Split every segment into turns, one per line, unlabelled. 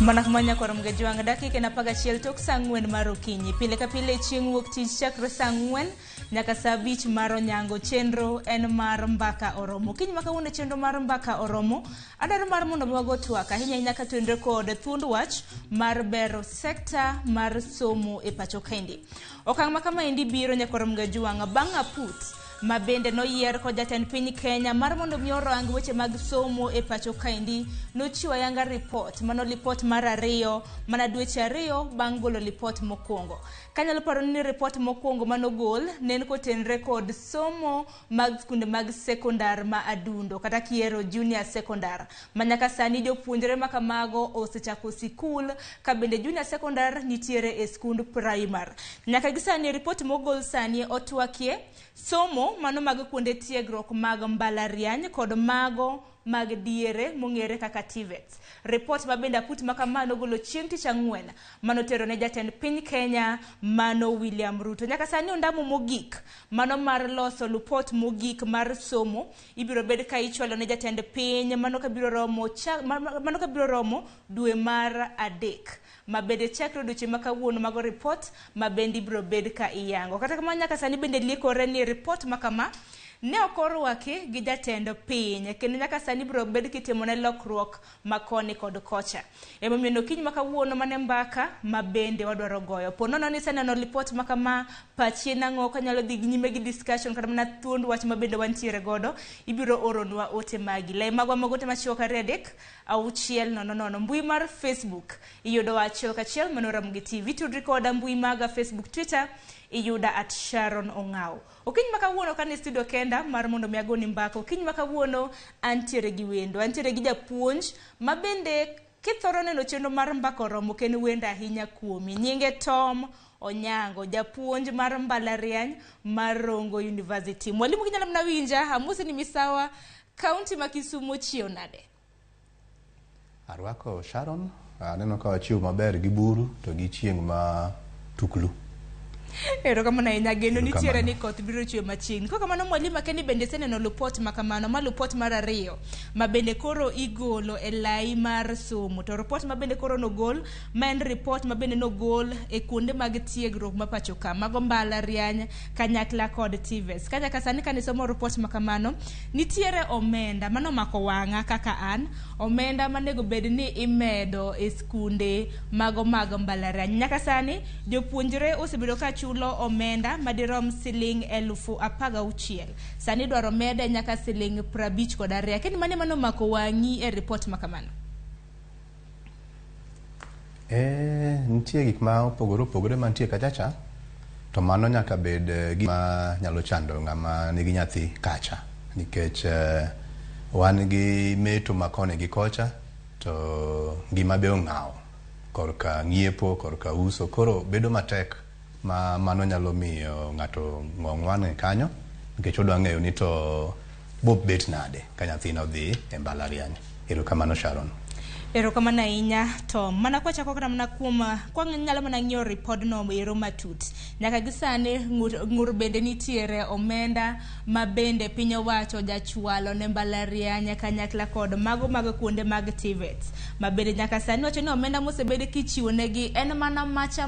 Manak manya korom gajuang daki kena pagachiel tok sangwen marokinyi. Pile ka pile chieng' wuok tich chakre sangwen nyaka saa 5 mar onyango. Chenro en mar mbaka oromo. Kiny maka wuone chenro mar mbaka oromo. Adaro mar mondo mwago twak ahinya nyaka tuendre kod thuond wach mar bero sekta mar somo e pacho kendi. Okang' makama endi biro nyakorom gajuang bang' aput ma bende noyier kod jatend piny Kenya mar mondo mi orang weche mag somo e pacho kaendi. Nochiwo ayanga report, mano report mar 2 mana dweche 2 bang' golo report mokwongo. Kanyalo paro ni report mokwongo manogol nen kotenre kod somo mag skunde mag sekondar ma adundo kata kiero junior sekondar. Manyaka sani jopuonjre makamago osechako sikul ka bende junior sekondar nitiere e skund primar. Nyaka gisani report mogol sani otwakie somo mano mag kuonde tiegruok mag mbalariany kod mago mag diere mong'ere kaka TVETs. Report mabende aput makamano golo chieng' tich ang'wen manotero ne jatend piny Kenya mano William Ruto. Nyaka sani ondamo mogik mano mar loso report mogik mar somo ibiro bed ka ichwalo ne jatend piny mano kabiro romo dwe mar 3. Mabende chakro duche makawuono mago report mabende ibiro bed ka iyango. Kata kamano nyaka sani bende liekore ni report makama ne okorwaki gi jatend piny kendo nyaka sani biro bed kitimo ne lokruok makoni kod kocha. Emomiyo no kiny makawuono mane mbaka mabende wadwaro goyo. Ponono ni sani no report makama pachi nang'o kanyalo dhi nyime gi discussion kata mana thuond wach mabende wantiere godo ibiro oronwa ote magi. Lai magwa magote machiwo kare 3-600 mbui mar Facebook iyudo achiel kachiel manoram gi TV. Tudri koda mbui maga Facebook, Twitter iyuda @Sharon Ong'ao. Okiny makawuono kane studio kenda mar mondo miagoni mbako. Okiny makawuono antiere gi wendo, antiere gi japuonj mabende kithoro neno chenro mar mbaka oromo ken wendo ahinya kuomi. Nyinge Tom Onyango, japuonj mar mbalariany mar Rongo University. Mwalimu kinyalo mna winja amusi ni misawa kaunti ma Kisumu chio nade.
Arwako Sharon, neno ka wachiwo maber gi buru to gi chieng' ma tuklu.
Ero kamano ahinya geno nitiere ni koth biro chwe machiegni. Kaka kamano mwalimu akeni bende seneno report makamano ma report mar 2 ma bende koro igolo e lai mar somo. To report ma bende koro nogol ma en report ma bende nogol e kuonde mag tiegruok ma pacho ka mago mbalariany kanyakla kod TVETs. Kanya kasani kane somo report makamano nitiere omenda mano mako wanga kaka an omenda manego bed ni imedo e skunde mago mag mbalariany. Nyaka sani jopuonjre osebedo ka chulo omenda madirom siling 16,000. Sani dwaro mede nyaka siling 52. Keni mano mako wangi e report makamano?
Nitie gik ma opogore mantie kachacha to mano nyaka bed gima nyalo chando ng'ama nigi nyathi kacha nikech wan gi meto makone gi kocha to gima be ong'aw korka ng'iepo korka uso koro bedo matek ma mano nyalo miyo ng'ato ng'ong'wane kanyo nikech odwa ng'eyo ni to bob bet nade ka nyathino dhi e mbalariany. Erokamano Sharon.
Erokamano ahinya Tom. Mana kwa chako kata mana kuom kwa nyalo mana ng'iyo report no ero matut. Nyaka gisane ngur bende nitiere omenda ma bende piny owacho jachwalo ne mbalariany kanyakla kod mago mag kuonde mag TVETs. Ma bende nyaka sani wacho ni omenda mosebede kichiwo negi en mana macha.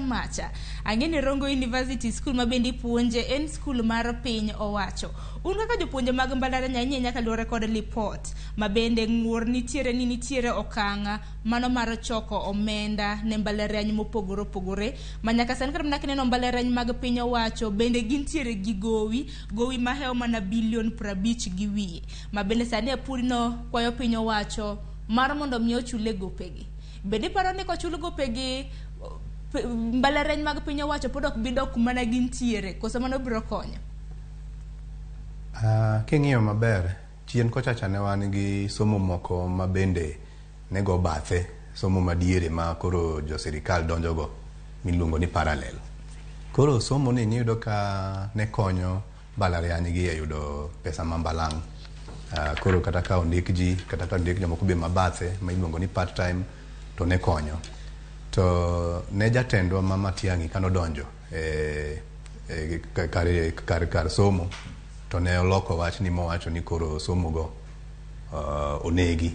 Ang'eni Rongo University school ma bende puonje en school mar piny owacho. Un kaka jopuonje mag mbalariany ahinya nyaka luore kod report ma bende ngur nitiere okanga mano mar choko omenda ne mbalariany mopogore ma nyaka sani kata mana kineno mbalariany mag piny owacho bende gintiere gi gowi ma heo mana bilion 50 gi wiye ma bende sani apurino kwayo piny owacho mar mondo mi ochule gopegi. Bende paro ni kochul gopegi mbalariany mag piny owacho pod ok bidok mana gintiere koso mano biro konyo?
King'iyo maber chien kochacha ne wan gi somo moko ma bende nego bathe somo madiere ma koro jo sirikal donjogo miluongo ni parallel. Koro somo ni niyudo ka ne konyo mbalariany gi e yudo pesa mambalang'. Koro kata ka ondik ji kata ka ondik jomoko be mabathe ma iluongo ni part time to ne konyo. To ne jatendwa ma Matiang'i kano donjo kar somo to ne oloko wach ni mowacho ni koro somo go onegi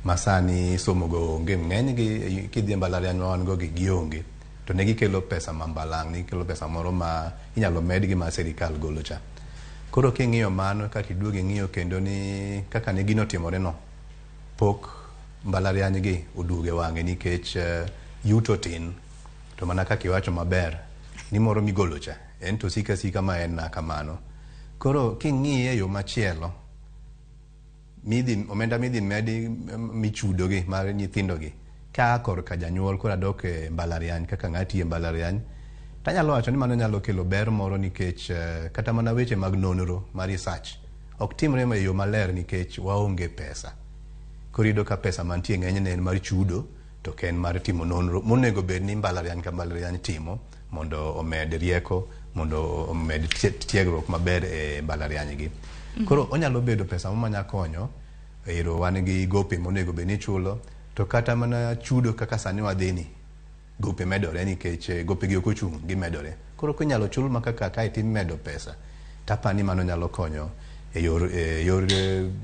masani somo go onge ng'eny gi kidhi mbalariany ma wan go gi onge to ne gikelo pesa mambalang' ne gikelo pesa moro ma inyalo med gi ma sirikal golo cha. Koro king'iyo mano kaka iduogo ing'iyo kendo ni kaka ne gino timore no pok mbalariany gi oduoge wang'e nikech yuto tin to mana kaka iwacho maber ni moro migolo cha en to sika ma en na kamano. Koro king'iye yo machielo omenda midhi medi michudo gi mar nyithindo gi ka korka janyuol kora dok e mbalariany kaka ng'ati e mbalariany tanyalo wacho ni mano nyalo kelo ber moro nikech kata mana weche mag nonro mar research ok timre e yo maler nikech waonge pesa. Koro iyudo ka pesa mantie ng'enyne en mar chudo to ken mar timo nonro monego bed ni mbalariany ka mbalariany timo mondo omed rieko mondo omed tiegruok maber e mbalariany gi. Koro onyalo bedo pesa manya konyo ero wan gi gope monego bed ni chulo to kata mana chudo kaka sani wadhini gope medore nikech gope gi ok ochung' gimedore. Koro kinyalo chul ma kaka ka itim medo pesa tapani mano nyalo konyo e yor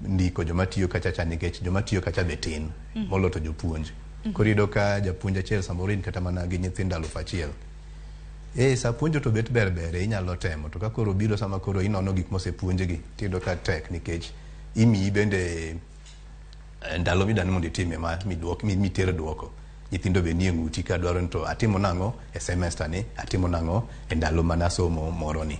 ndiko joma tiyo kacha cha nikech joma tiyo kacha be tin molo to jopuonj. Koro iyudo ka japuonj achiel samoro in kata mana gi nyithindo 1,000 sa puonjo to bet ber inyalo temo to ka koro biro sama koro inono gik mosepuonj gi tiyudo ka tek nikech imiyi bende ndalo midani mondo itime ma mitere duoko nyithindo be nie ng'uti ka dwaro to atimo nang'o e semester ni atimo nang'o e ndalo mana somo moro ni.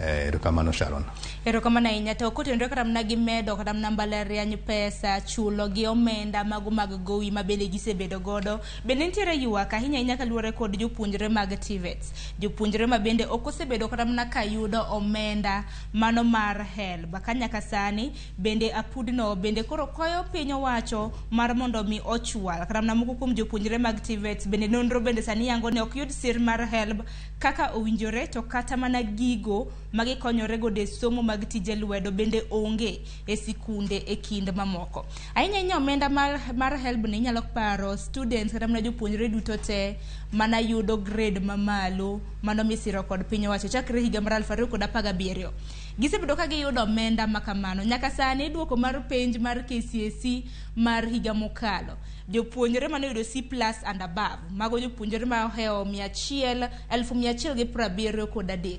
Erokamano Sharon.
Erokamano ahinya. To kotenore kata mana gi medo kata mana mbalariany pesa chulo gi omenda mago mag gowi ma bende gisebedo godo bende nitiere ywak ahinya kaluwore kod jopuonjre mag TVETs, jopuonjre ma bende ok osebedo kata mana ka yudo omenda mano mar HELB ka nyaka sani bende apudno bende koro koyo piny owacho mar mondo mi ochwal kata mana moko kuom jopuonjre mag TVETs bende nonro bende sani yango ne ok yud sir mar HELB kaka owinjore to kata mana gigo magi konyore go de somo mag tije lwedo bende onge e sikunde e kind mamoko. Ahinya omenda mar HELB ni nyalo paro students kata mana jopuonjre duto te mana yudo grade mamalo mano misiro kod piny owacho chakre higa mar 2017. Gisebedo ka giyudo omenda makamano nyaka sani duoko mar penj mar KCSE mar higa mokalo jopuonjre mane yudo C+ and above mago jopuonjre ma oheo 1,173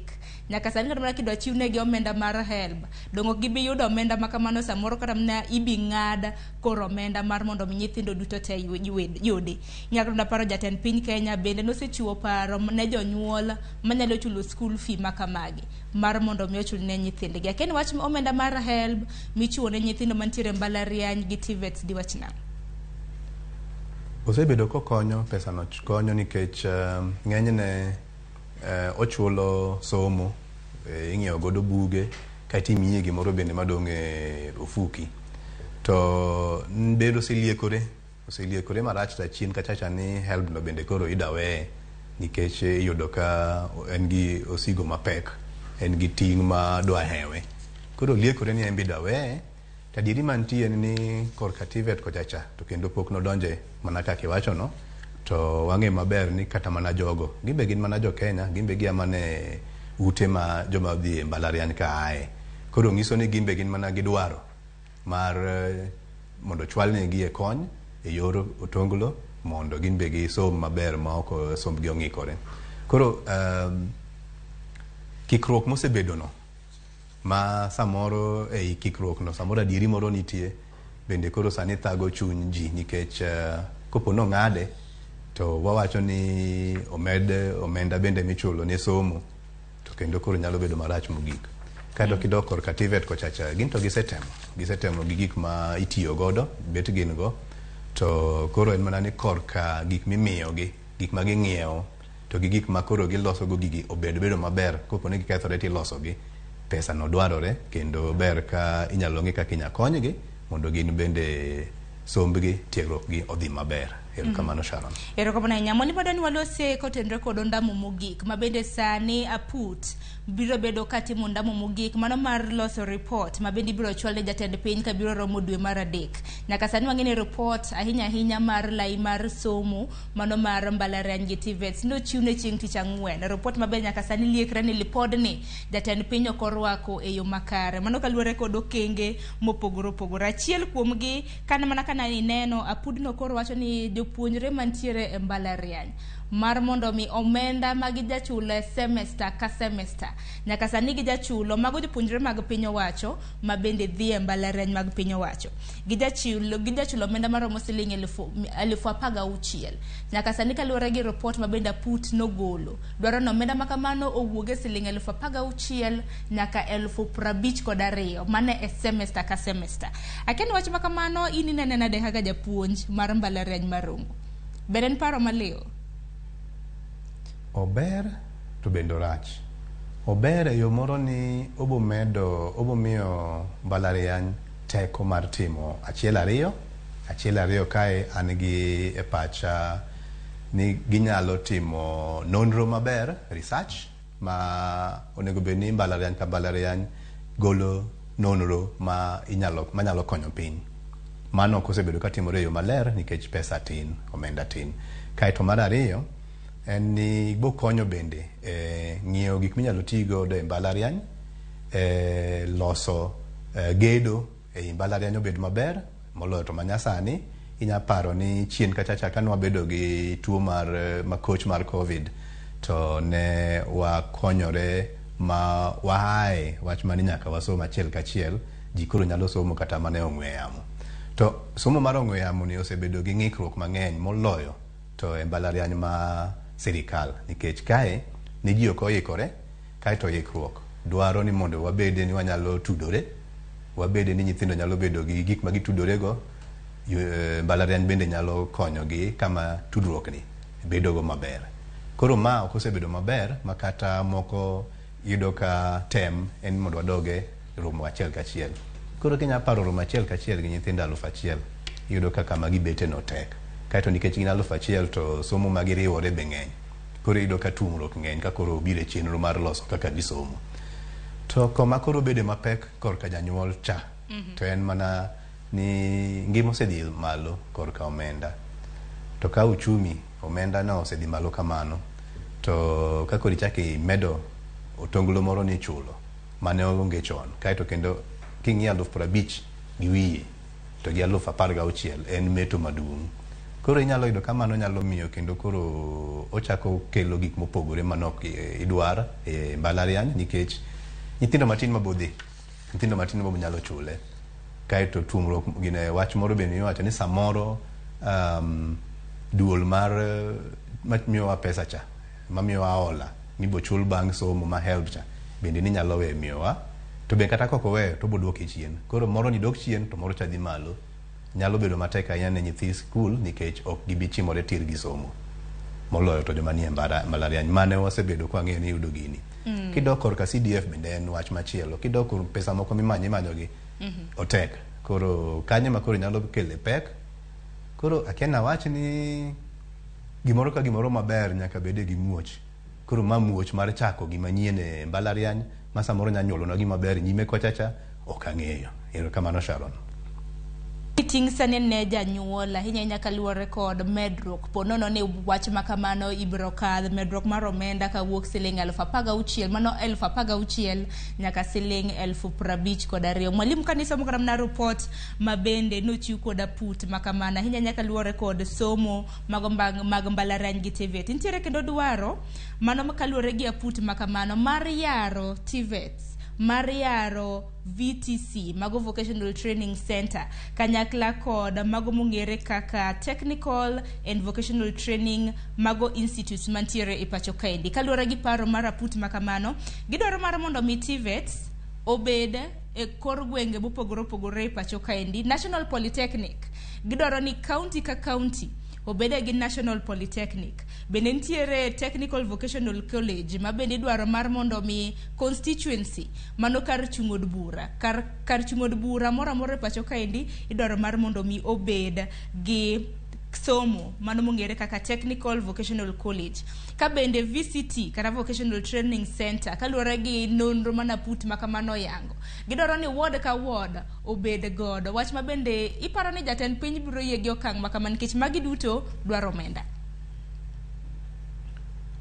nyaka sani kata mana kidwa chiwne gi omenda mar HELB dongo gibi yudo omenda makamano samoro kata mana ibi ng'ad kor omenda mar mondo nyithindo duto te yudi. Nyaka na paro jatend piny Kenya bende nosechiwo paro ne jonyuol manyalo chulo school fee makamagi mar mondo mi ochul ne nyithindgi. Aken wach omenda mar HELB michiwo ne nyithindo mantiere mbalariany gi TVETs di wachna.
Osebedo kokonyo pesa no konyo nikech ng'enyne ochulo somo ing'iewo godo buge kaiti imiye gimoro bende madonge ofuki to bedo oseliekore marach ta chien kachacha ni HELB no bende koro idawe nikech iyudo ka en gi osigo mapek en gi ting' ma dwa hewe koro liekore ni en bidawe tadieri mantie ni korka TVET kochacha to kendo pok nodonje mana kaka iwacho no to wang'e maber ni kata mana jogo gimbe gin mana jo Kenya gimbe gia mane ute ma joma dhi mbalariany ka ae koro ng'iso ni gimbe gin mana gidwaro mar mondo chwalne gi e kony e yor otonglo mondo gimbe gi som maber ma ok sombgi ong'ikore. Koro kikruok mosebedo no ma samoro ei kikruok no samoro adieri moro nitie bende koro sani thago chuny ji nikech kopo no ng'ade to wawacho ni omenda bende michulo ne somo to kendo koro nyalo bedo marach mogik. Kado kidok korka TVET kochacha gin to gisetemo gi gik ma itiyo godo bet gin go to koro en mana ni korka gik mimiyogi gik ma ging'iewo to gi gik ma koro giloso go gigi bedo maber kopo ne gikethore tilosogi pesa no dwarore kendo ber ka inyalo ng'i kaka inya konygi mondo gin bende sombgi tiegruok gi odhi maber. Erokamano Sharon.
Erokamano ahinya. Moni padwa ni walose kotenre kod ondamo mogik mabende sani aput biro bedo katimo ondamo mogik mano mar loso report mabende biro chwal ne jatend piny ka biro romo dwe mar 3. Nyaka sani wang'eni report ahinya mar lai mar somo mano mar mbalariany gi TVETs nochiwne chieng' tich ang'wen. Report maber nyaka sani liekre ni lipodni jatend piny ok orwako e yo makare. Mano kaluwore kod okenge mopogore opogore. Achiel kuomgi kana mana kana ineno apudno koro wacho ni jopuonjre mantiere e mbalariany mar mondo mi omenda magi jachulo semester ka semester nyaka sani gi jachulo mago jopuonjre mag piny owacho ma bende dhi e mbalariany mag piny owacho gi jachulo omenda maromo siling 16,000 nyaka sani kaluwore gi report ma bende aput nogolo dwaro ni omenda makamano owuoge siling 16,000 nyaka 52,000 mane e semester ka semester. Aken wach makamano ini nena de kaka japuonj mar mbalariany marungu beren paro maleo
ober to bendo rach. Ober e yo moro ni obomiyo mbalariany teko mar timo achiel ariyo kae an gi e pacha ni ginyalo timo nonro maber, research ma onego bed ni mbalariany ka mbalariany golo nonro manyalo konyo piny. Mano kosebedo katimore e yo maler nikech pesa tin, omenda tin. Kaeto mar ariyo en ni bokonyo bende ng'iewo gik minyalo tigo e mbalariany, loso gedo e mbalariany obed maber moloyo to manyasani. Inya paro ni chien kachacha ka nwabedo gi tuo mar makoch mar covid to ne wakonyore ma wahae wach mani nyaka wasomo achiel kachiel ji koro nyalo somo kata mane ong'we yamo. To somo mar ong'we yamo ni osebedo gi ng'ikruok mang'eny moloyo to e mbalariany ma sirikal nikech kae ni ji ok oikore kaeto ikruok dwaro ni mondo wabede ni wanyalo tudore, wabede ni nyithindo nyalo bedo gi gik ma gitudorego, mbalariany bende nyalo konyogi kama tudruok ni bedo go maber. Koro ma ok osebedo maber makata moko yudo ka tem en mondo wadoge romo achiel kachiel. Koro kinya paro romo achiel kachiel gi nyithindo 1,000 yudo ka kama gibete no tek. Kaeto nikech gin 1,000 to somo ma giriwore be ng'eny. Koro yudo ka tumruok ng'eny ka koro obire chenro mar loso kaka gisomo. To koma koro bede mapek korka janyuol cha. To en mana ni ngima osedhi malo korka omenda. To ka uchumi omenda no osedhi malo kamano to ka koro ichaki medo otonglo moro ni chulo mane onge chon. Kaeto kendo king'ia 50,000 gi wiye to gi 16,000 en meto maduong'. Koro inyalo yudo kamano nyalo miyo kendo koro ochako kelo gik mopogore manok idwar e mbalariany nikech nyithindo matin mabodhi, nyithindo matin mabo nyalo chule. Kaeto tumruok gine wach moro bende iwacho ni samoro duol mar miyowa pesa cha, mamiyowa hola mibo chul bang' somo ma help cha bende ni nyalo we miyowa to be kata koko we to boduoke chien. Koro moro ni dok chien to moro cha dhi malo. Nyalo bedo matek ahinya ne nyithi skul nikech ok gibi chimore tir gi somo moloyo to joma nie mbalariany mane wasebedo kwa ng'eyo ni yudo gini. Kidok korka CDF bende en wach machielo. Kidok pesa moko mimanyogi otek. Koro kanye ma koro nyalo kele pek. Koro akiana wach ni gimoro ka gimoro maber nyaka bede gi muoch. Koro ma muoch mar chako gima nyien e mbalariany ma samoro nyanyuolo na gima ber nyime kochacha ok ang'eyo. Erokamano Sharon.
Ting sani ne janyuol ahinya kaluwore kod medruok ponono ni wach makamano ibiro kadh medruok mar omenda kawuok siling 16,000 mano 16,000 nyaka siling 52,000. Mwalimu kanisa mokara na report mabende nochiw kod aput makamana ahinya kaluwore kod somo mag mbalariany gi TVET. Nitiere kendo dwaro mano kaluwore gi aput makamano mar yaro TVETs, mar yaro VTC, mago Vocational Training Center, kanyakla kod mago mong'ere kaka Technical and Vocational Training mago institutes mantiere e pacho kaendi. Kaluwore gi paro mar aput makamano, gidwaro mar mondo mi TVETs obed e kor gwenge mopogore opogore e pacho kaendi. National Polytechnic gidwaro ni county ka county obede gi National Polytechnic. Bende nitiere Technical Vocational College ma bende dwaro mar mondo mi constituency mano kar chung'od bura. Kar chung'od bura moro amora e pacho kaendi idwaro mar mondo mi obed gi somo mano mong'ere kaka Technical Vocational College, ka bende VCT kata Vocational Training Center kaluwore gi nonro mana put makamano yango gidwaro ni ward ka ward obed godo, wach ma bende iparo ni jatend piny biro yie gi okang' makama nikech magi duto dwaro omenda.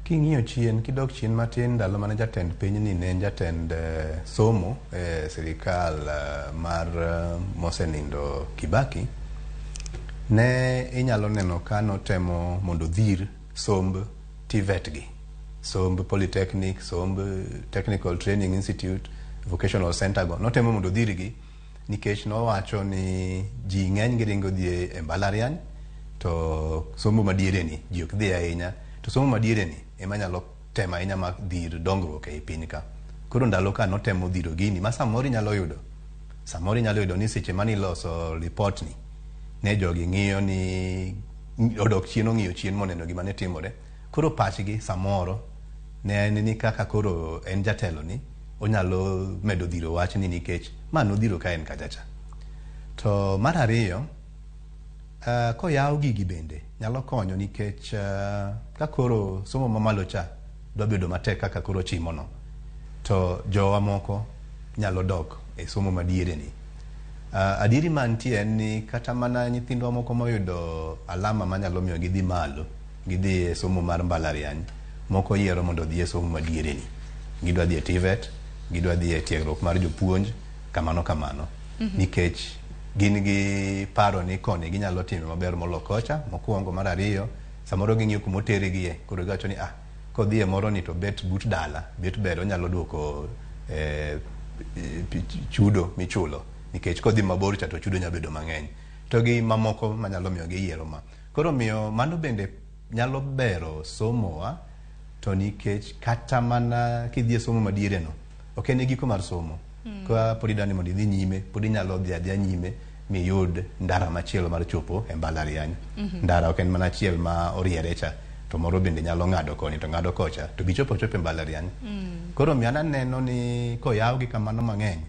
King'iyo chien, kidok chien matin ndalo mane jatend piny ni ne jatend somo sirikal mar mosenindo Kibaki, ne inyalo neno ka notemo mondo dhir somb TVET gi, somb Polytechnic, somb Technical Training Institute, Vocational Center go, notemo mondo dhir gi nikech nowacho ni ji ng'eny giringo dhi e mbalariany to somo madiere ni ji ok dhi ahinya, to somo madiere ni ema nyalo tema ahinya mag dhir dongruok e piny ka. Koro ndalo ka notemo dhiro gini ma samoro inyalo yudo ni seche mani loso report ni ne jogi ng'iyo ni odok chien, ong'iyo chien moneno gima ne timore. Koro pachgi samoro ne en ni kaka koro en jatelo ni onyalo medo dhiro wach ni nikech ma nodhiro ka en kachacha. To mar ariyo, koyaw gigi bende nyalo konyo nikech ka koro somo mamalo cha dwa bedo matek kaka koro chimono, to jowa moko nyalo dok e somo madiere ni. Adieri mantie en ni kata mana nyithindwa moko moyudo alama manyalo miyo gidhi malo, gidhi e somo mar mbalariany, moko yiero mondo dhi e somo madiere ni. Gidwa dhi e TVET, gidwa dhi e tiegruok mar jopuonj, kamano. Nikech gin gi paro ni koni ginyalo timo maber molo kocha, mokuongo. Mar ariyo, samoro ging'iyo kuma oterigi koro giwacho ni kodhi e moro ni to bet but dala, bet ber onyalo duoko chudo michulo, nikech kodhi mabor cha to chudo nyalo bedo mang'eny. To gi mamoko manyalo miyo giyiero ma. Koro miyo mano bende nyalo bero somowa, to nikech kata mana kidhi e somo madiere no, ok en giko mar somo. Ka podi dani mondo idhi nyime, podi nyalo dhi adhiya nyime mi yud ndara machielo mar chopo e mbalariany. Ndara ok en mana achiel ma oriere cha, to moro bende nyalo ng'ado koni to ng'ado kocha to bichopo e mbalariany. Koro mi aneno ni koyaw gi kamano mang'eny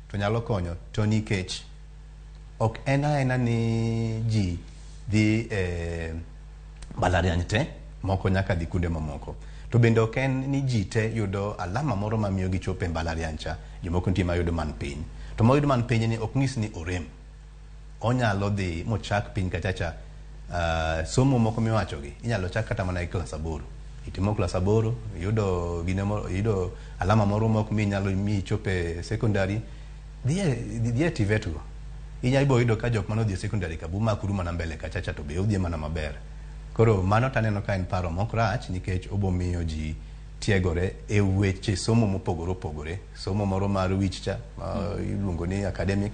to nyalo konyo, to nikech ok en aena ni ji dhi e mbalariany te, moko nyaka dhi kunde mamoko. To bende ok en ni ji te yudo alama moro mamiyo gichopo e mbalariany cha, jomoko nitie mayudo man piny. To moyudo man piny ni ok ng'is ni orem. Onyalo dhi mochak piny kachacha. Somo moko miwachogi inyalo chak kata mana e klas 8. Itimo klas 8, yudo alama moro moko minyalo michope secondary, dhi e TVET go. Inyalo yudo ka jok manodhi e secondary ka bu makuru mana mbele kachacha to be odhi mana maber. Koro mano taneno ka en paro mok rach, nikech obomiyo ji tiegore e weche somo mopogore opogore. Somo moro mar wich cha, iluongo ni academic,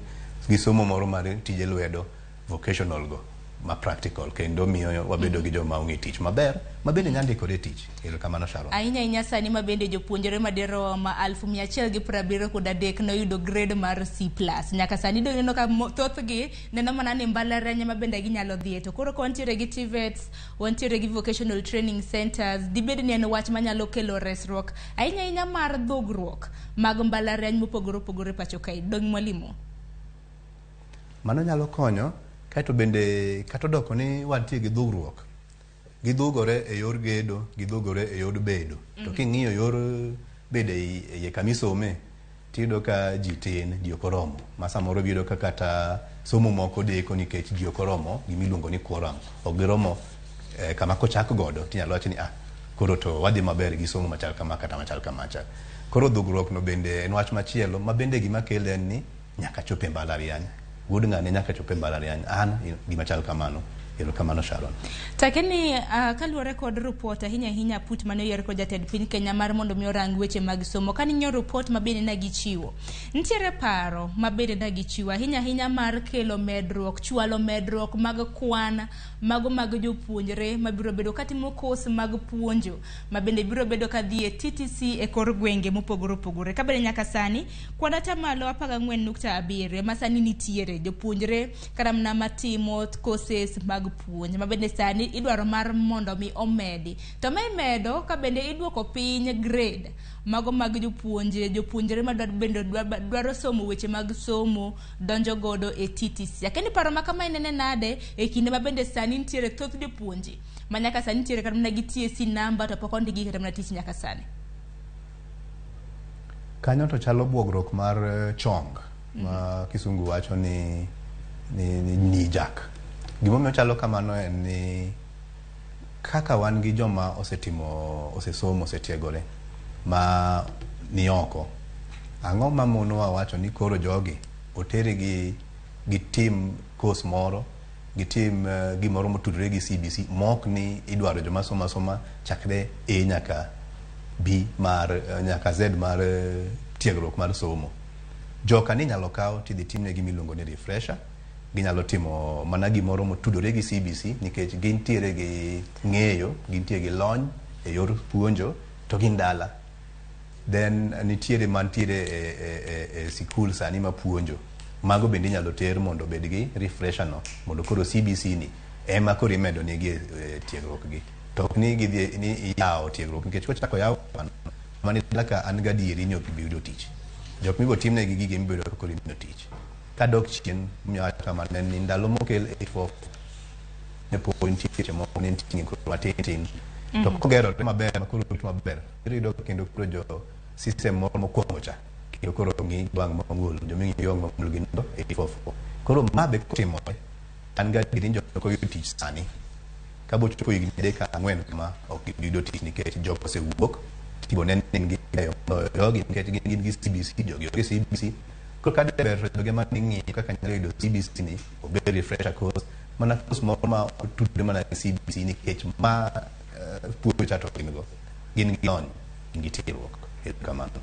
gi somo moro mar tije lwedo, vocational go, ma practical, kendo miyo wabedo gi joma ong'e tich maber, ma bende nyandikore tich. Erokamano Sharon.
Ahinya sani ma bende jopuonjre madero ma 173 noyudo grade mar C+. Nyaka sani doneno ka thothgi neno mana ni mbalariany ma bende ginyalo dhiye. To koro wantiere gi TVETs, wantiere gi Vocational Training Centers, dibed ni en wach manyalo kelo resruok ahinya mar dhugruok mag mbalariany mopogore opogore pacho kae. Dong mwalimu.
Mano nyalo konyo, kaito bende katodoko ni wantie gi dhugruok. Gidhugore e yor gedo, gidhugore e yor bedo. To king'iyo yor bedo e kamisome, tiyudo ka ji tin, ji okoromo. Ma samoro biyudo ka kata somo moko deko nikech ji okoromo, gimiluongo ni quorum. Ok giromo kama kochak godo, tinyalo wacho ni koro to wadhi maber gi somo machal kama kata machal kamacha. Koro dhugruok no bende en wach machielo, ma bende gima kele en ni nyaka chope mbalariany. Wuod ng'ane nyaka chope mbalariany. An gima chal kamano. Erokamano Sharon.
Takeni kaluwore kod report ahinya put mane oyier kod jatend piny Kenya mar mondo mi orang weche mag somo. Kaning'iyo report mabende na gichiwo, nitiere paro mabende na gichiwo ahinya mar kelo medruok, chwalo medruok mag kwan mago mag jopuonjre mabiro bedo katimo course mag puonjo, mabende biro bedo kadhi e TTC e kor gwenge mopogore opogore. Kabende nyaka sani kwan atamalo 14.7 ma sani nitiere jopuonjre karamna matimo courses mag mag puonj ma bende sani idwaro mar mondo mi omedi. To ma imedo ka bende idwoko piny grade mago mag jopuonjre ma bende dwaro somo weche mag somo donjo godo e TTC. Akeni paro ma kama inene nade e kinde ma bende sani nitiere thoth jopuonje ma nyaka sani nitiere kata mana gi TSC namba to pok ondigi kata mana tich nyaka sani.
Kanyo to chalo buogrok mar chong ma kisungu wacho ni jak. Gimomiyo chalo kamano en ni kaka wan gi joma osesomo osetiegore ma ni oko, ang'o ma monowa wacho ni koro jogi oteri gi tim course moro, gi tim gimoro motudore gi CBC mok ni idwaro joma soma chakre A nyaka B nyaka Z mar tiegruok mar somo. Joka ni nyalo kawo tidhi timne gimiluongo ni refresher. Ginyalo timo mana gimoro motudore gi CBC nikech gintiere gi ng'eyo, gintiere gi lony e yor puonjo to gin dala. Then nitiere mantiere e sikul sani ma puonjo. Mago bende inyalo ter mondo bed gi refresher no mondo koro CBC ni ema koro imedo nigi tiegruok gi. To ni gidhi ni yawo tiegruok nikech kochako yawo mani laka an gadieri ni ok biyudo tich. Jok mibo timne gi gige mibedo koro imiyo tich. Ka dok chien mnyata manen ni ndalo mokel A4 ne pointi che mo ne tingi ko matin to kogero maber makuru maber irido kendo kuro jo system moro mokwongo cha kendo koro ngi bang mangul jo mingi yo mangul gindo A4 koro mabe timo an ga dirinjo ko yudo tich sani ka bo chuko yigi deka angwen kama ok yudo tich nikech jok se wuok tibo nen ngi yo gi nikech gin gi CBC jogi CBC ko ka ber joge ma ningi kaka nyalo yudo CBC ni ober refresher course mana course moro ma tudre mana CBC nikech ma puonjo chato gin lony gi tiegruok kamano.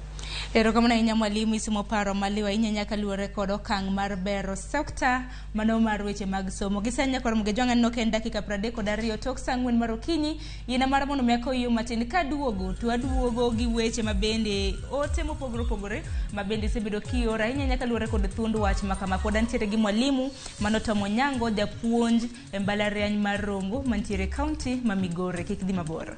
Erokamano ahinya mwalimu Isimo paro maliwa inya nyaka luore kod okang' mar bero sekta mano mar weche mag somo. Gisenya koro mge jonga no ken dakika 32 tok saa 4 mar okinyi ina mar mondo miako yo matin ka duogo to aduogo gi weche mabende ote mopogore mabende sebedo kiora inya nyaka luore kod thund wach makama pod antiere gi mwalimu mano Tomo Nyango japuonj e mbalariany mar Rongo mantiere county ma Migori. Kik dhi mabor.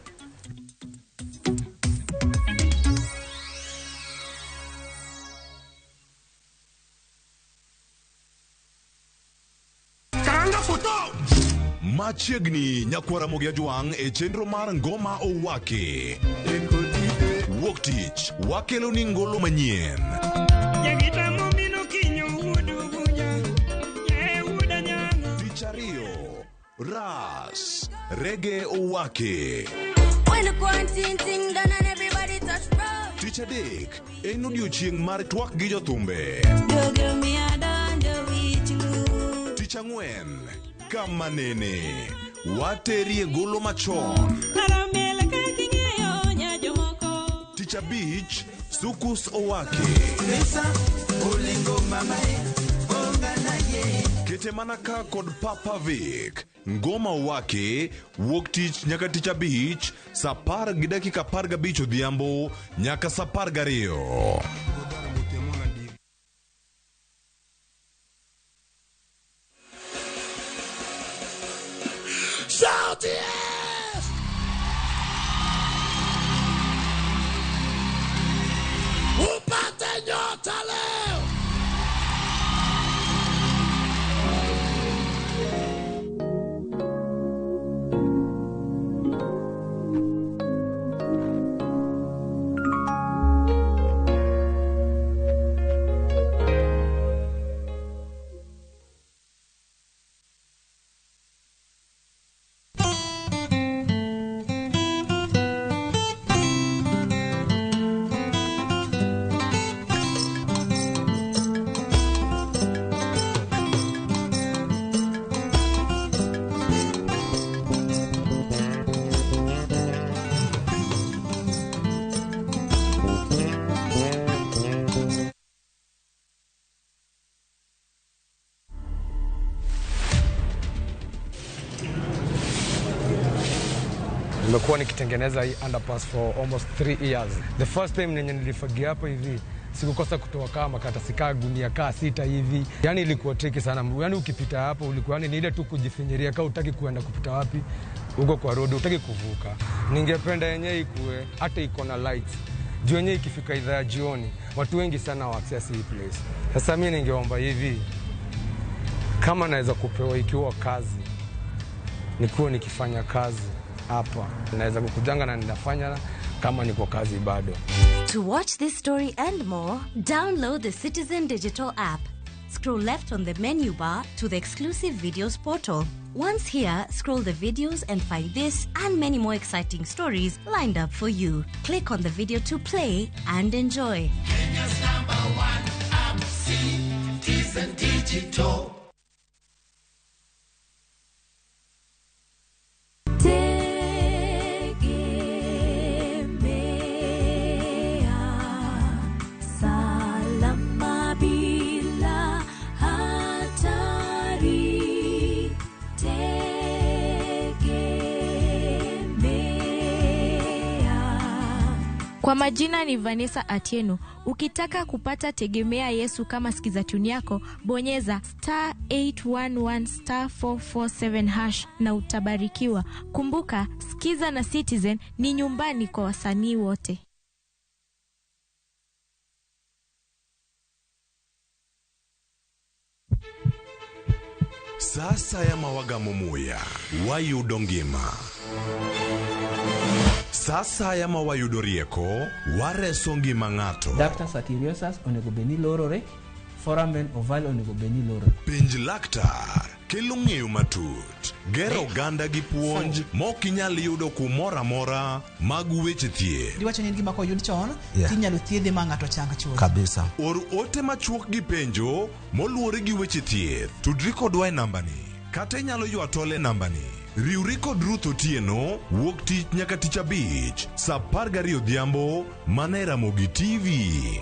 Machiegni nyakwara Mogia Juang e chenro mar ngoma owake. Wuok tich wakelo ni ngolo manyien. Tich ariyo ras reggae owake. Tich adek en odiochieng' mar twak gi jothumbe. Tich ang'wen kama nene waterie golo machon. Tich abich sukus owake. Kete manaka kod Papa Vic ngoma owake wuok tich nyaka tich abich saa 10:15 odhiambo nyaka saa 12.
Shout yes! Upate nyota leo!
Nimekuwa nikitengeneza hii underpass for almost 3 years. The first time nilifagia hapo hivi sikukosa kutoa kama karatasi kaa gunia kaa 6 hivi. Yani ilikuwa tricky sana. Yani ukipita hapo ulikuwa ni ile tu kujifinyiria kama utaki kuenda kupita wapi huko kwa road, utaki kuvuka. Ningependa yenyewe ikuwe hata iko na lights. Juu yenyewe ikifika idhaa jioni, watu wengi sana wa access hii place. Sasa mimi ningeomba hivi, kama naweza kupewa ikiwa kazi, nikuwa nikifanya kazi hapa, naweza kukujanga na ninafanya kama niko kazi bado.
To watch this story and more, download the Citizen Digital app. Scroll left on the menu bar to the exclusive videos portal. Once here, scroll the videos and find this and many more exciting stories lined up for you. Click on the video to play and enjoy.
Kenya's #1 app, Citizen Digital.
Kwa majina ni Vanessa Atieno. Ukitaka kupata Tegemea Yesu kama skiza tune yako, bonyeza *811*447# na utabarikiwa. Kumbuka, Skiza na Citizen ni nyumbani kwa wasanii wote.
Sasa ya mawagamo muya wayudo ngima. Sasa ya mawayudo rieko wareso ngima ng'ato.
Ductus arteriosus onego beni lorore, foramen ovale onego beni lorore.
Penj laktar kelo ng'eyo matut, gero ganda gi puonj mokinyal yudo kumora mora mag weche thieth.
Diwacho ni gima koyud chon, tinyalo thiedhe ma ng'ato chang chuth.
Kabisa. Or ote machuok gi penjo moluwore gi weche thieth. Tudri kodwa e nambani. Kata inyalo ywa tole nambani. Riwri kod Ruth Otieno, wuok tich nyaka tich abich, saa 12 odhiambo, mana e Ramogi TV.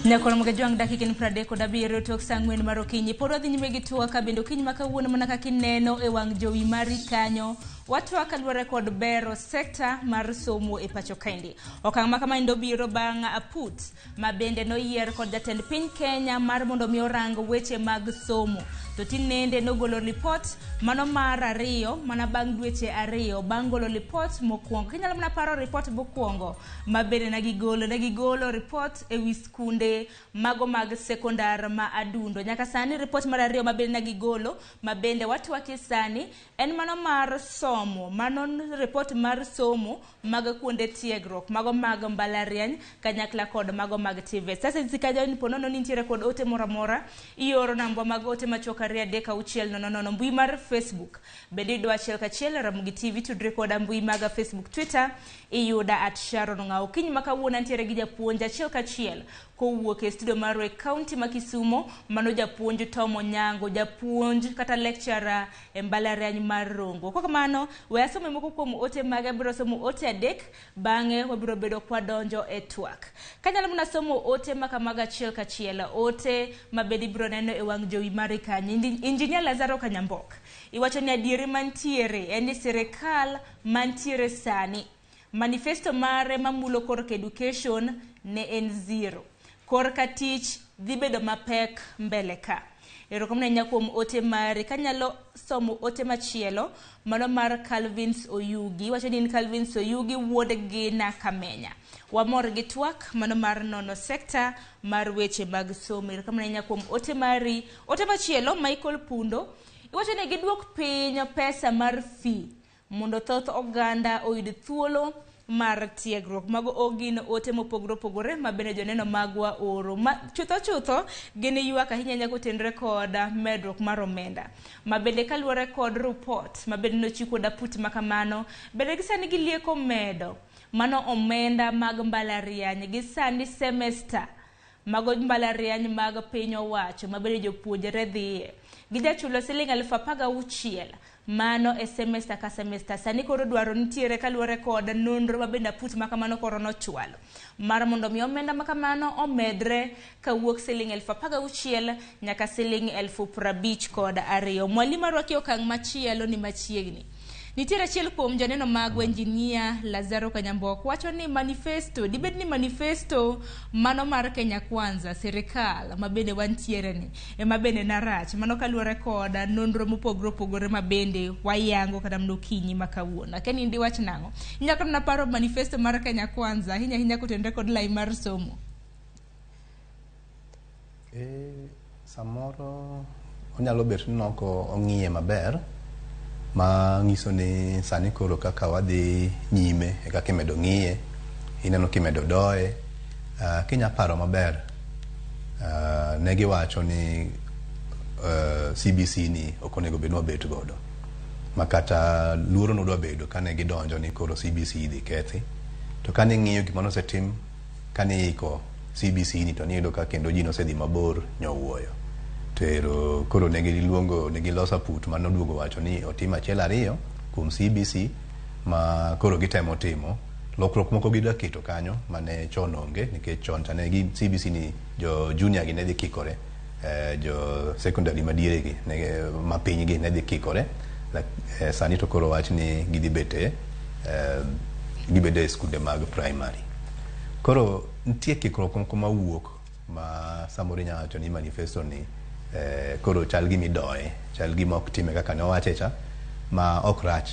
Nyakoro mgejuang dakika ni 37 tok sangwen marokinyi. Poro dhi nyime gi tuwa ka bendo kinyi maka wuono mana kaka ineno e wang' jowi mari kanyo. Watu wakalware kod bero sekta mar somo e pacho kaindi. Okang' makama indo biro bang' aput ma bende no yier kod jatend piny Kenya mar mondo mi orang weche mag somo. To tinende no golo report mano mar 2 mana bang' dweche 2 bang' golo report mokwongo. Kinyalo mana paro report mokwongo ma bende negigolo report e wi skunde mago mag sekondar ma adundo. Nyaka sani report mar 2 ma bende negigolo ma bende watu wake sani en mano mar somo, mano report mar somo mag kuonde tiegruok mago mag mbalariany kanyakla kod mago mag TVET. Sasa zikaja ni ponono ni ntiere kod ote moramora ioro namba mag ote machoka ria deka uchiel nono mbui mar Facebook bende do achiel kachiel Ramogi TV tudre kod mbui mag Facebook, Twitter iyuda @Sharon Ngao. Kinyi makawuona ntiere gi japuonj achiel kachiel kowuok e studio mar County ma Kisumo, mano japuonj Tom Onyango, japuonj kata lecturer e mbalariany mar Rongo. Kwa kamano we asome moko kuom ote mag biro somo ote adek bang'e wabiro bedo kwa donjo e twak. Kanyalo mna somo ote makamaga achiel kachiel, ote mabedi biro neno e wang' jowi mari kanyo. Engineer Lazaro Kanyambok iwacho ni adieri mantiere en sirikal mantiere sani manifesto mare mamulo korka education ne en 0. Korka tich dhi bedo mapek mbele ka. Erokamna nyakuom ote mari. Kanyalo somo ote machielo mano mar Calvins Oyugi. Wacho ni Calvins Oyugi wuode Gina Kamenya. Wamor gi twak mano mar nono sekta mar weche mag somo. Erokamna nyakuom ote mari. Ote machielo Michael Pundo iwacho ni giduok piny pesa mar fee mondo thoth oganda oyud thuolo mar tiegruok. Mago ogin ote mopogore ma bende joneno magwa oro. Chutho gin ywak ahinya nyako tenre kod medruok mar omenda. Ma bende kaluwore kod report ma bende nochiko daput makamano bende gisani gilieko medo mano omenda mag mbalariany gisani semester mago mbalariany mag piny owacho mabende jopuonjre dhiye gijachulo siling 16,000 mano e semester ka semester. Sani koro dwaro nitiere kaluwore kod nonro mabende aput makamano koro nochwalo mar mondo mi omenda makamano omedre kawuok siling 16,000 nyaka siling 52,000. Mwalimu arwaki okang' machielo ni machiegni. Nitiere achiel kuom joneno mag engineer Lazaro Kanyambok wacho ni manifesto dibed ni manifesto mano mar Kenya Kwanza sirikal mabende wantiere ni mabende narach mano kaluwore kod nonro mopogore opogore mabende wayango kata mdokinyi makawuono. Keni ndi wach nango nyaka na paro manifesto mar Kenya Kwanza hinya kutendre kod lai mar somo.
Samoro onyalo bet noko ong'iye maber ma ngiso ni sani koro kaka wadhi nyime e kaka imedo ng'iye ineno kimedo doye kinya paro maber ne giwacho ni CBC ni okonego bed mabet godo makata luoro no dwa bedo kane gidonjo ni koro CBC dhi kethi to kane ng'iyo gima nosetim kane iko CBC ni to nido ka kendo ji nosedhi mabor nyowuoyo pero koro negi losa put mano duogo wacho ni otima achiel ariyo kuom CBC ma koro gitemo timo lokruok moko gidwa keto kanyo mane chon onge nikech chon tane gi CBC ni jo junior gi ne dhi kikore jo secondary madiere gi ma piny gi ne dhi kikore sani to koro wach ni gidhi bede skunde mag primary koro nitie kikruok moko mawuok ma samoro nyalo wacho ni manifesto ni koro chal gi midoye chal gi mok time kaka ne owachecha ma ok rach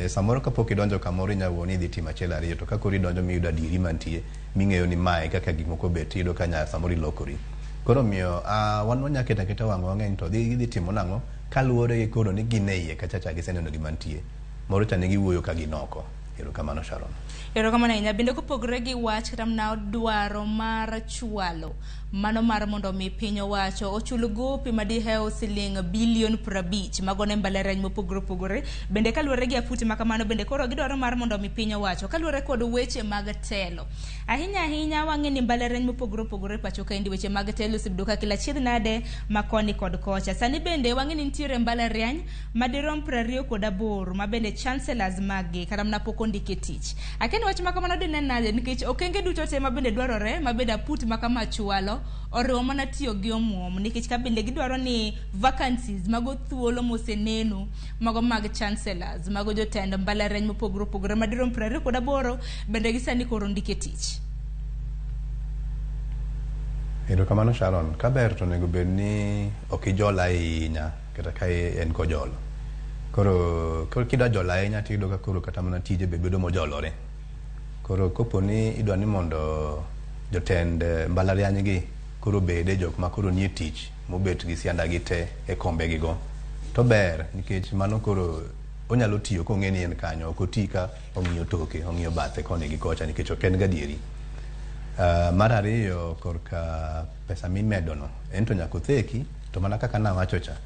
samoro kapok idonjo kamoro inyawo ni dhi timo achiel ariyo to ka koro idonjo miyudo adieri mantie ming'eyo ni mae kaka gik moko bet iyudo ka nya samoro ilokori koro miyo wan wanyaketa keta wang'o wang'eny to dhi timo nang'o kaluwore gi koro ni gin e iye kachacha giseneno gimantie moro cha ne giwuoyo ka ginoko. Erokamano Sharon.
Erokamano ahinya. Bende kopogore gi wach kata mna dwaro mar chwalo mano mar mondo mi piny owacho ochul gopi madiheo siling bilion 50 magone mbalariany mopogore opogore bende kaluwore gi afuti makamano bende koro gidwaro mar mondo mi piny owacho kaluwore kod weche mag telo ahinya wang'e ni mbalariany mopogore opogore pacho ka indi weche mag telo sibido ka kila chiedh nade makoni kod kocha. Sani bende wang'e ni nitiere mbalariany madirom 28 mabende chancellors magi kata mna poko ndike tich. Akeni wach makamano dine nade nikech okenge duto te mabende dwarore mabende aputi makama chwalo oriwo mana tiyo gi omuom nikech ka bende gidwaro ni vacancies mago thuolo moseneno mago mag chancellors mago jotend mbalariany mopogore opogore madirom 28 bende gisani koro ndike tich.
Erokamano Sharon, kaber to nego bed ni okijola ahinya kata ka en kojolo. Koro kida jola ahinya tiyudo ka koro kata mana tije bedo mojolore. Koro kopo ni idwa ni mondo jotend mbalariany gi koro bede jok ma koro nie tich mobet gi sianda gi te e kombe gi go to ber nikech mano koro onyalo tiyo kong'e ni en kanyo ok oti ka ong'iyo toke ong'iyo bathe koni gi kocha nikech ok en gadieri. Mar ariyo korka pesa mimedono ento nyaka otheki to mana kaka nawacho cha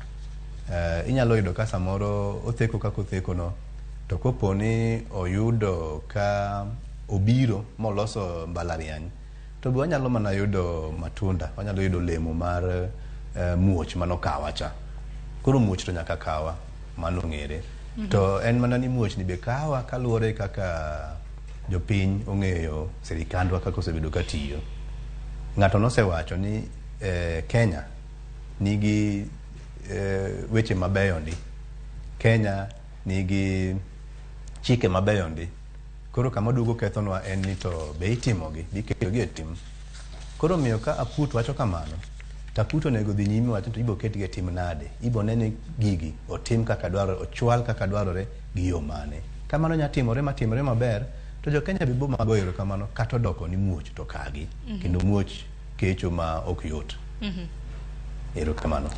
inyalo yudo ka samoro otheko kaka othekono to kopo ni oyudo ka obiro moloso mbalariany to be wanyalo mana yudo matunda wanyalo yudo lemo mar muoch manokawa cha koro muoch to nyaka kawa mano ng'ere to en mana ni muoch ni be kawa kaluwore kaka jopiny ong'eyo sirikandwa kaka osebedo ka tiyo. Ng'ato nosewacho ni Kenya nigi weche mabeyo ndi Kenya nigi chike mabeyo ndi koro kama duogo kethonwa en ni to be itimogi biketo gi e tim koro miyo ka aput wacho kamano taputo nego dhi nyime wacho to ibo ketgi e tim nade ibo nene gigi otim kaka dwaro ochwal kaka dwarore gi yo mane kamano nya timore maber to jo Kenya bibo mago erokamano kata doko ni muoch to kagi kendo muoch kecho ma ok yot. Erokamano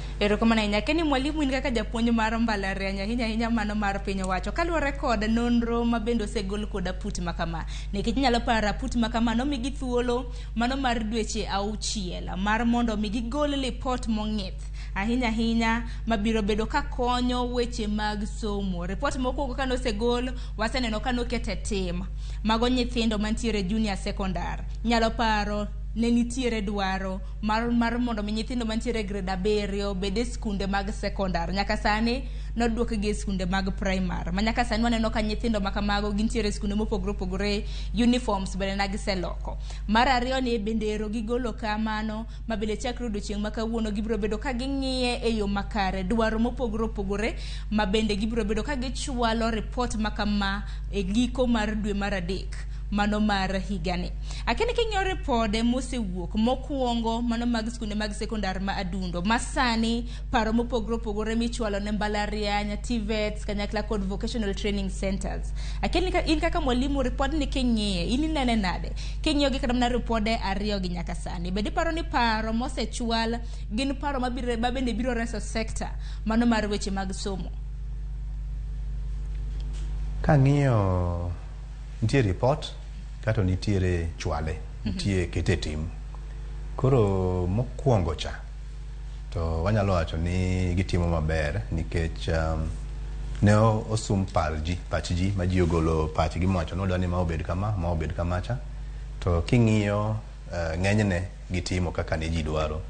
ahinya. Keni mwalimu in kaka japuonj mar mbalariany ahinya mano mar piny owacho kaluwore kod nonro mabende osegol kod aputi makama nikech nyalo paro aputi makama nomigi thuolo mano mar dweche 6 mar mondo migi gol report mong'ith ahinya mabiro bedo ka konyo weche mag somo. Report mokwongo kano osegol waseneno kano kete tim mago nyithindo mantiere junior secondary nyalo paro ne nitiere dwaro mar mondo mi nyithindo mantiere grade 7 bede skunde mag sekondar. Nyaka sani nodwokgi e skunde mag primary. Ma nyaka sani waneno ka nyithindo makamago gintiere skunde mopogore opogore, uniforms bende na giseloko. Mar ariyo ni bende ero gigolo kamano ma bende chakre odiochieng' ma kawuono gibiro bedo ka ging'iye e yo makare dwaro mopogore opogore, ma bende gibiro bedo ka gichwalo report makama e giko mar dwe mar adek mano mar higani. Akini king'iyo ripode mosewuok mokwongo mano mag skunde mag sekondar ma adundo, masani paro mopogore opogore michwalo ne mbalariany, TVETs kanyakla kod vocational training centers. Akini in kaka mwalimu ripod ni king'iye in inene nade king'iyo gi kadamna ripode ariyo gi nyaka sani, bende paro ni paro mosechwal gin paro mabende biro reso sector mano mar weche mag somo?
Kang'iyo nitie report kato nitiere chwale, nitie kete tim. Koro mokwongo cha to wanyalo wacho ni gitimo maber nikech ne osum pach ji ma ji ogolo pachgi mowacho nodwa ni ma obed kama, ma obed kamacha. To king'iyo ng'enyne gitimo kaka ne ji dwaro.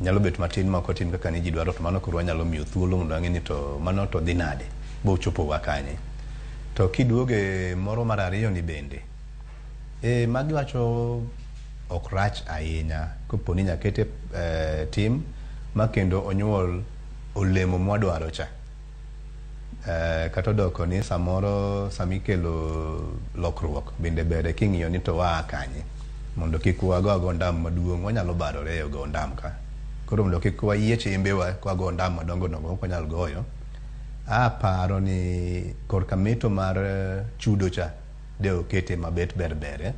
Nyalo bet matin ma ok otim kaka ne ji dwaro, to mano koro wanyalo miyo thuolo mondo wang'e ni to mano to dhi nade bochopo wa kanye. To kiduoge moro mar ariyo ni bende magi wacho ok rach ahinya kopo ni nyakete tim ma kendo onyuol olemo mwadwaro cha. Kata doko ni samoro samikelo lokruok bende bere king'iyo ni to waa kanye mondo kik wago ndam maduong' wanyalo barore e go ndam ka. Koro mondo kik wayie chembewa kwa go ndam madongo dongo ok wanyal goyo. Paro ni korka meto mar chudo cha de okete mabet berbere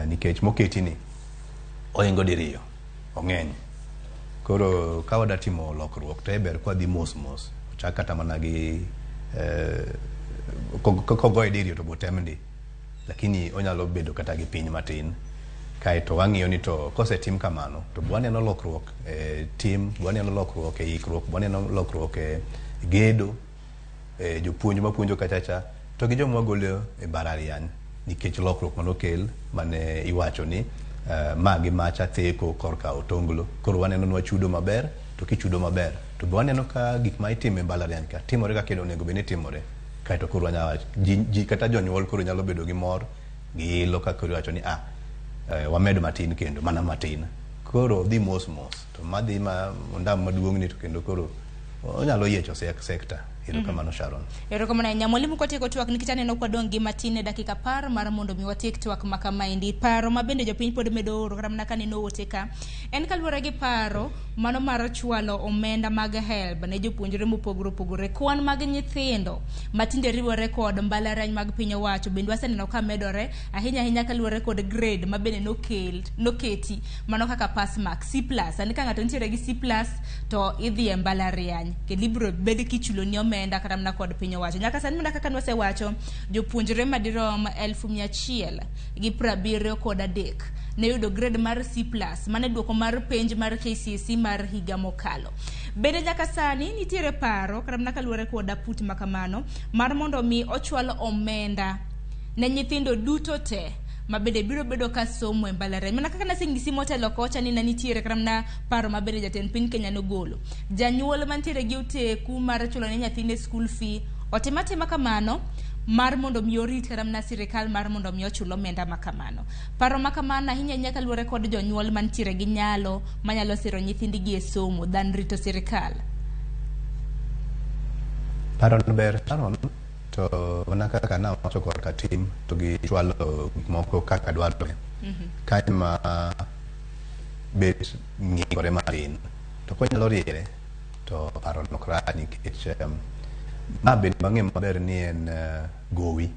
nikech moketi ni oingo diriyo ong'eny. Koro ka wada timo lokruok to ber kwa dhi mos chak kata mana gi kogoye diriyo to botemndi, lakini onyalo bedo kata gi piny matin. Kaeto wang'iyo ni to kosetim kamano to bwaneno lokruok tim, bwaneno lokruok e ikruok, bwaneno lokruok e gedo, jopuonj mapuonjo kachacha to gi jomwa golo e mbalariany nikech lokruok manokel mane iwacho ni magi macha theko korka otonglo. Koro waneno nwa chudo maber, to kichudo maber to waneno ka gik ma itimo e mbalariany ka timore kaka onego bed ni timore. Kaeto koro wanya ji kata jonyuol koro nyalo bedo gi mor gi ilo ka koro wacho ni wamed matin kendo mana matin. Koro dhi mos to madhi ma ndam maduong' ni to kendo koro onyalo yiecho sekta. Erokamano Sharon.
Erokamano nya mwalimu kwa tieko twak nikech aneno kwa dongi matine dakika par mar mondo mi watiek twak makamaendi. Paro mabende jopiny pod medo oro kata mana kaneno ote ka en kaluwore gi paro mano mar chwalo omenda mag HELB ne jopuonjre mopogore opogore. Kwan mag nyithindo matinde riwore kod mbalariany mag piny owacho bende waseneno ka medore ahinya kaluwore kod grade mabende noketi mano kaka pass mark C+. Ani ka ng'ato nitiere gi C+ to idhi e mbalariany kendo ibiro bed kichulo ni omenda kata mana kod piny owacho. Nyaka sani mana kaka nwasewacho jopuonjre madirom 1,173 ne yudo grade mar C+, mane duoko mar penj mar KCSE mar higa mokalo. Bende nyaka sani nitiere paro kata mana kaluwore kod aput makamano mar mondo mi ochwal omenda ne nyithindo duto te mabende biro bedo ka somo e mbalariany. Mana kaka nasingisi motelo kocha ni nitiere kata mana paro mabende jatend piny Kenya nogolo. Janyuol mantiere gi oteku mar chulo ne nyathine school fee otimatima kamano mar mondo mi orit kata mana sirikal mar mondo mi ochul omenda makamano. Paro makamano ahinya kaluwore kod jonyuol mantiere gi nyalo manyalo siro nyithindgi e somo dhan rito sirikal.
Paro ber Sharon. To wana kaka na wacho korka tim to gi chwalo moko kaka dwarore. Kae ma bet ng'ikore matin to konyalo riere to paro nokra nikech ma bet mang'e maber ni en gowi.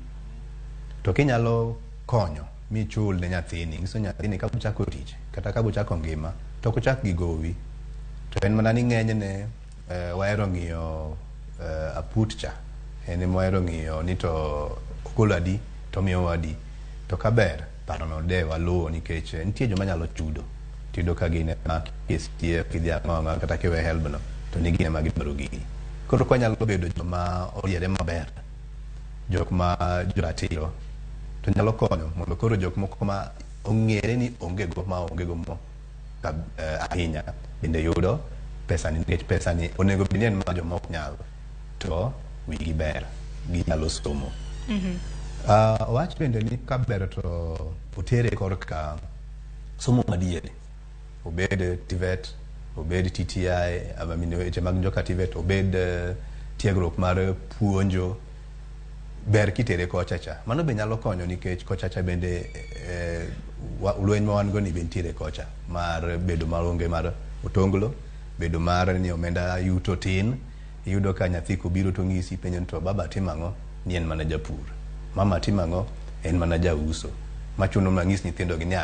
To kinyalo konyo michul ne nyathini, nyiso nyathini ka buchako tich kata ka buchako ngima to kuchak gi gowi. To en mana ni ng'enyne wahero ng'iyo aput cha en moero ng'iyo ni to okolo adi to miyo adi to kaber paro no de waluwo nikech nitie joma nyalo chudo tido ka gine ma kistie kidya ng'onga kata kiwe HELB no to ni gine ma gidwaro gini. Koro kwa nyalo bedo joma oriere maber, jok ma joratiro to nyalo konyo mondo koro jok moko ma ong'ere ni onge go ma onge go mo ahinya bende yudo pesa ni, nikech pesa ni onego bedni ma joma ok nyal to wigi ber ginyalo somo. Wach bende ni ka ber to otere korka somo madiere, obed TVET, obed TTI, weche mag njoka TVET, obed tiegruok mar puonjo, ber kitere kochacha. Mano be nyalo konyo nikech kochacha bende lweny ma wan go ni bentiere kocha mar bedo maonge mar otonglo, bedo mar ni omenda yuto tin. Iyudo ka nyathi kobiro to ng'isi penjo to baba timo ang'o, ni en mana japur, mama timo ang'o, en mana jauso, machuno mang'is nyithindo gi ni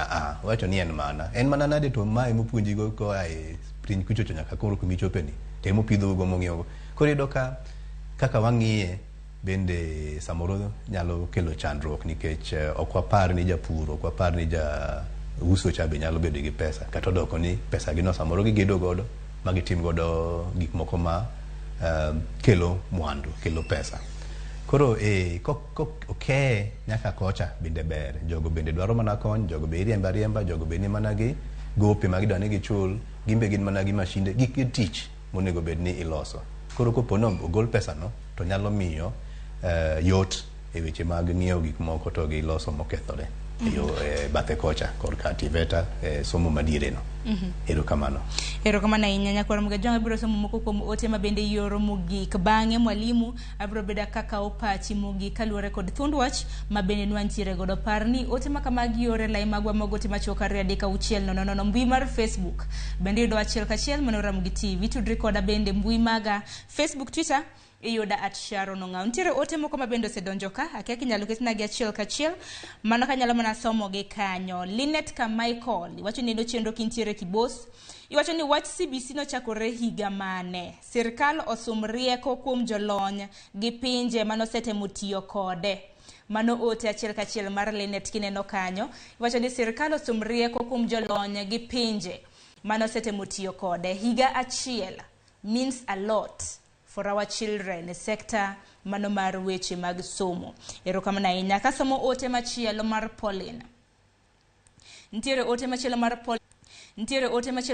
wacho ni en mana nade to mae mopuonji go koa e piny kuchocho nyaka koro kumichopeni temo pidho go mong'iewo. Koro iyudo ka kaka wang'iye bende samoro nyalo kelo chandruok nikech ok wapar ni japur, ok wapar ni uso cha be nyalo bedo gi pesa, kata odoko ni pesa gi no samoro gigedo godo magitim godo gik moko ma kelo mwandu, kelo pesa. Koro okay, nyaka kocha bende ber, jogo bende dwaro mana kony, jogo be riemba, jogo be ni mana gi gope ma gidwa ni gichul, gimbe gin mana gi mashinde, gik tich monego bed ni iloso. Koro kopono ogol pesa no to nyalo miyo yot e weche mag ng'iewo gik moko to gi loso mokethore bathe kocha korka TVETA somo madiere no. Erokamano
ahinya nyakwar mga jonga biro somo moko kuom ote ma bende yoro mogik. Bang'e mwalimu abiro beda kaka opachi mogik kaluwore kod thundwach ma bende nwantiere godo. Par ni ote ma kamagi yore lai magwa mogote machuok 3:6 mbui mar Facebook bende yudo achiel kachiel manoromo gi TV. Tudri koda bende mbui maga Facebook, Twitter iyuda @Sharon Ong'aw. Ntiere ote moko ma bende osedonjo ka akia kinyalo ketna gi achiel kachiel mano kanyalo mana somo gi kanyo. Linet ka Michael iwacho ni chenro kintiere Kibos, iwacho ni wach CBC no chakore higa mane, sirkal osum rieko kuom jolony gi pinje manosetemo tiyo kode. Mano ote achiel kachiel mar Linet kineno kanyo, iwacho ni sirkal osum rieko kuom jolony gi pinje manosetemo tiyo kode. Higa achiel means a lot for our children, sector mano mar weche mag somo. Erokamano ahinya. Ka somo ote machielo mar Pauline. Ntiere ote machielo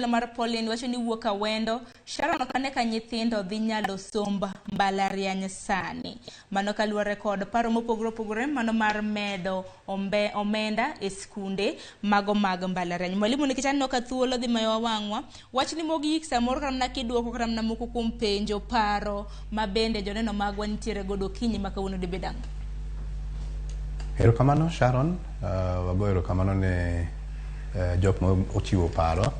mar Pauline wacho ni wuok awendo Sharon kane ka nyithindo dhi nyalo somba mbalariany sani. Mano kaluwore kod paro mopogore mano mar medo omenda e skunde mago mag mbalariany. Mwalimu nikech aneno ka thuolo dhi mayo wang'wa, wach ni mogik samoro karamna kiduoko karamna moko kuom penjo paro ma bende joneno magwa nitiere godo kinyi makawuono dibedang'.
Erokamano Sharon, wago erokamano ne jok ma ochiwo paro.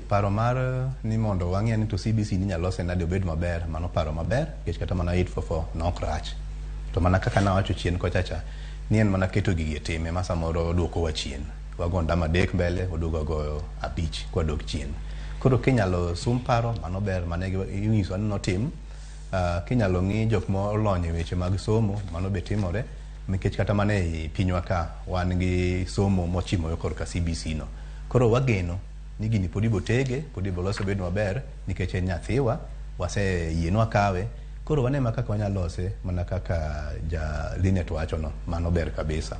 Paro mar ni mondo wang'e ni to CBC ni nyalose nade obed maber, mano paro maber, nikech kata mana 844 nok rach. To mana kaka nawacho chien kochacha, ni en mana keto gigi time ma samoro duoko wa chien. Wago ndama dek mbele, odugo go abich kwa dok chien. Koro kinyalo sum paro, mano ber, manegi ing'iso ni notim. Kinyalo ng'i jok ma olony weche mag somo, mano be timore. Nikech kata mana e pinywa ka wan gi somo mochimo korka CBC no. Koro wageno ni gini podi botege, podi boloso bedo maber nikech en nyathiwa, wase yienwa kawe. Koro wanema kaka wanyalose mana kaka ja Linet wacho no, mano ber kabisa.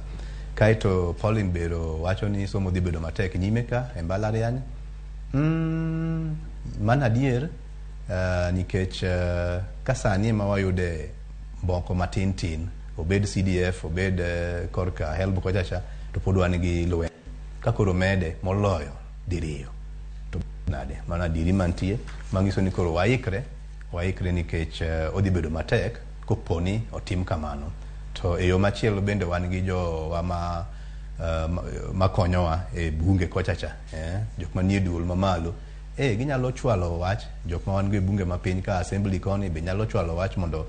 Kaito Pauline bero wacho ni somo dhi bedo matek nyime ka e mbalariany. Mana adier nikech kasani ma wayude mboko matin obed CDF, obed korka HELB kochacha, to pod wan gi lweny. Ka koro mede moloyo diriyo. To nade, mana diri mantie, mangiso ni koro waikre nikech odhi bedo matek koponi otim kamano. To e yo machielo bende wan gi jowa makonyowa e bunge kochacha, jok manie duol mamalo. Ginyalo chwalo wach, jok ma wan go e bunge mapiny ka assembly koni be nyalo chwalo wach mondo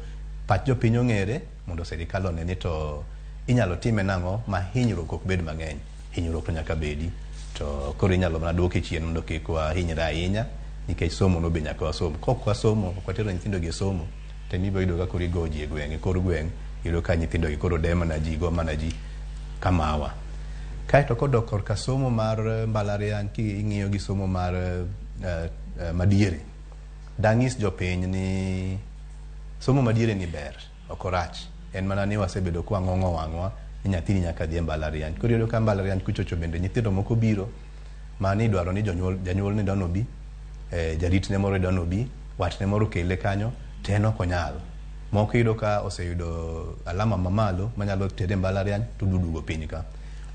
pach jopiny ong'ere, mondo serikal one ni to inyalo time nang'o ma hinyruok ok bed mang'eny. Hinyruok to nyaka bedi, to koro inyalo mana duoke chien mondo kik wahinyre ahinya, nikech somo no be nyaka wasom. Kok wasomo, ok watero nyithindo gi somo, to ibiro yudo ka koro igo ji e gweng', kor gweng' yudo ka nyithindo gi koro de mana ji, go mana ji kamawa. Kaito kodok korka somo mar mbalariany, ing'iyo gi somo mar madiere, dang'is jopiny ni somo madiere ni ber, ok orach. En mana ni wasebedo kwa ng'ong'o wang'wa ni nyathini nyaka dhi e mbalariany. Koro iyudo ka mbalariany kuchocho bende nyithindo moko biro mani dwaro ni janyuol ni dwano bi, jaritne moro dwano bi, watne moro kele kanyo, to en ok onyal. Moko iyudo ka oseyudo alama mamalo manyalo tere mbalariany to dudugo piny ka.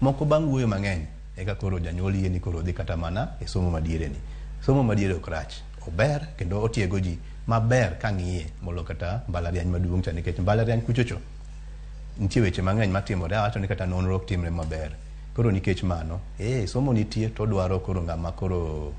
Moko bang' wuoyo mang'eny eka koro janyuol yie ni koro dhi kata mana e somo madiere ni. Somo madiere ok rach, ober kendo otiego ji maber ka ng'iye molo kata mbalariany maduong' cha, nikech mbalariany kuchocho nitie weche mang'eny matimore, awacho ni kata nonro ok timre maber. Koro nikech mano, somo nitie to dwaro koro ng'ama koro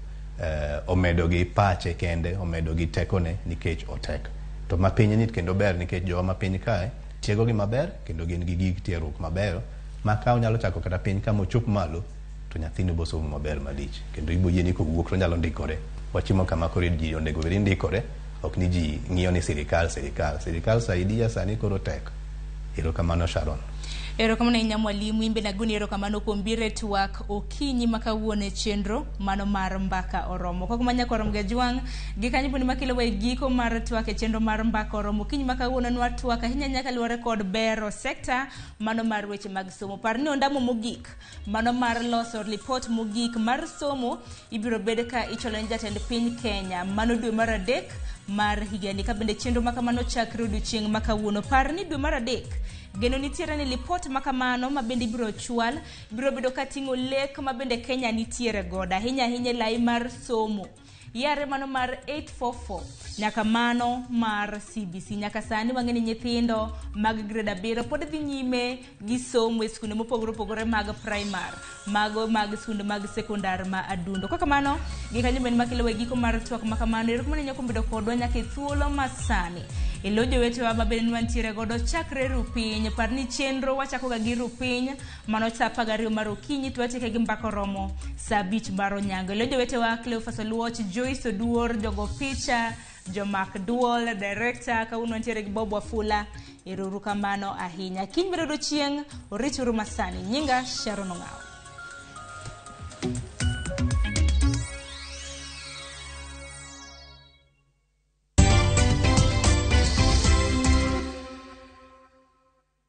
omedo gi pache kende, omedo gi tekone nikech otek. To mapiny ni kendo ber nikech jowa mapiny kae tiego gi maber kendo gin gi gig tiegruok maber ma ka onyalo chako kata piny kama ochop malo to nyathino bo somo maber malich, kendo ibo yie ni kowuok to nyalo ndikore. Wachimo kama koro ji onego bed ndikore, ok ni ji ng'iyo ni sirikal saidia sani koro tek. Erokamano Sharon.
Erokamano inya mwalimu, imbe naguni erokamano kuom biro e twak okinyi ma kawuono e chenro mano mar mbaka oromo. Kok manya korom ga jwang' gi kanyo bende makelo we giko mar twak e chenro mar mbaka oromo. Okinyi ma kawuono nwa twak ahinya nyaka luwore kod bero sekta mano mar weche mag somo. Par ni ondamo mogik mano mar loso report mogik mar somo ibiro bed ka icholo ni jatend piny Kenya mano dwe mar 3 mar higani. Ka bende chenro makamano chakre odiochieng' ma kawuono. Par ni dwe mar 3 geno nitiere ni report makamano ma bende ibiro chwal, biro bedo kating'o lek ma bende Kenya nitiere godo ahinya lai mar somo. Yare mano mar 844 nyaka mano mar CBC. Nyaka sani wang'eni nyithindo mag grade 7 pod dhi nyime gi somo e skunde mopogore mag primary, mago mag skunde mag sekondar ma adundo. Kaka mano gi kanyo bende makelo we giko mar twak makamano. Erokamano nyako bedo kodwa nyaka thuolo masani elojo wetewa mabende nwantiere godo chakre rupiny. Par ni chenro wachako ga gi rupiny mano saa 12 mar okinyi to watieke gi mbaka oromo saa 5 mar onyango. Elojo wetewa Cleophas Oluoch, Joyce Oduor, jogo picha, Jomak Duol, director kauno nwantiere gi Bob Wafula. Erokamano ahinya. Kiny bedo chieng' orichuru masani. Nyinga Sharon Ong'aw.